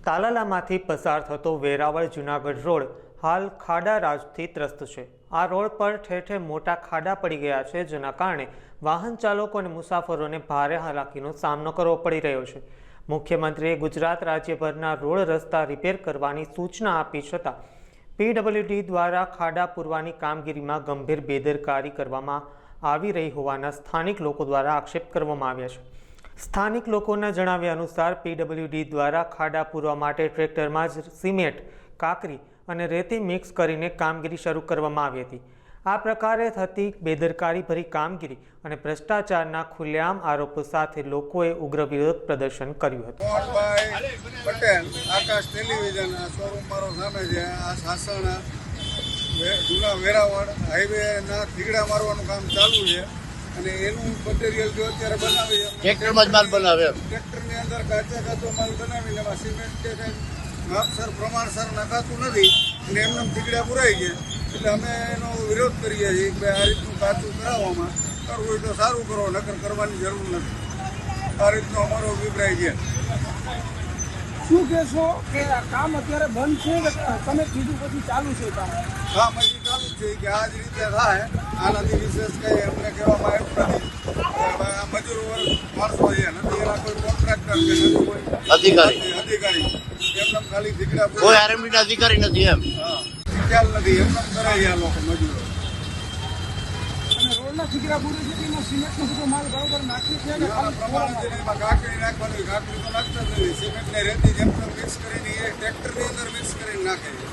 તાલાલામાંથી પસાર થતો વેરાવળ જુનાગઢ રોડ હાલ ખાડા રાજથી ત્રસ્ત છે। આ રોડ પર ઠેર ઠેર મોટા ખાડા પડી ગયા છે, જેના કારણે વાહન ચાલકો અને મુસાફરોને ભારે હાલાકીનો સામનો કરવો પડી રહ્યો છે। મુખ્યમંત્રીએ ગુજરાત રાજ્યભરના રોડ રસ્તા રિપેર કરવાની સૂચના આપી છતાં પીડબ્લ્યુડી દ્વારા ખાડા પૂરવાની કામગીરીમાં ગંભીર બેદરકારી કરવામાં આવી રહી હોવાના સ્થાનિક લોકો દ્વારા આક્ષેપ કરવામાં આવ્યા છે। સ્થાનિક લોકોના જણાવ્યા અનુસાર પીડબ્લ્યુડી દ્વારા ખાડા પૂરવા માટે ટ્રેક્ટરમાં જ સિમેન્ટ, કાંકરી અને રેતી મિક્સ કરીને કામગીરી શરૂ કરવામાં આવી હતી। આ પ્રકારે થતી બેદરકારીભરી કામગીરી અને ભ્રષ્ટાચારના ખુલ્લેઆમ આરોપો સાથે લોકોએ ઉગ્ર વિરોધ પ્રદર્શન કર્યું હતું। મોહનભાઈ પટેલ, આકાશ ટેલિવિઝન શોરૂમ મારો સામે છે। આ સાસણ જૂના વેરાવળ હાઈવેના થીગડા મારવાનું કામ ચાલુ છે અને એનું મટીરિયલ જો અત્યારે બનાવી ટ્રેક્ટરમાં જ માલ બનાવે, ટ્રેક્ટરની અંદર કાચો માલ બનાવીને એમાં સિમેન્ટ કે માપસર પ્રમાણસર નખાતું નથી અને એમને થીગડા પુરાઈ ગયા। એટલે અમે એનો વિરોધ કરીએ છીએ કે આ રીતનું કાચું કરાવવામાં કરવું હોય તો સારું કરો, નકર કરવાની જરૂર નથી। આ રીતનો અમારો અભિપ્રાય છે। શું કહેશો કે કામ અત્યારે બંધ છે કે તમે કીધું પછી ચાલુ છે કામ? કામ હજી ચાલુ છે કે આ જ રીતે થાય, આનાથી વિશેષ કંઈ અમને કહેવામાં આવ્યું નથી। મજૂર વર્ગ માણસો છે, નથી એના કોઈ કોન્ટ્રાક્ટર કે નથી કોઈ અધિકારી, એમને ખાલી દીકરા કોઈ આરએમડીના અધિકારી નથી એમ ખ્યાલ નથી, એમને કરે છે આ લોકો મજૂરો। અને રોડના થીગડા પૂરે છે એમાં સિમેન્ટનો બધો માલ બરાબર નાખી છે કે પ્રમાણે એમાં કાંકરી નાખવાની, કાંકરી તો નાખતા જ નથી, સિમેન્ટ ને રેતી જેમ મિક્સ કરીને એ ટ્રેક્ટરની અંદર મિક્સ કરીને નાખે છે।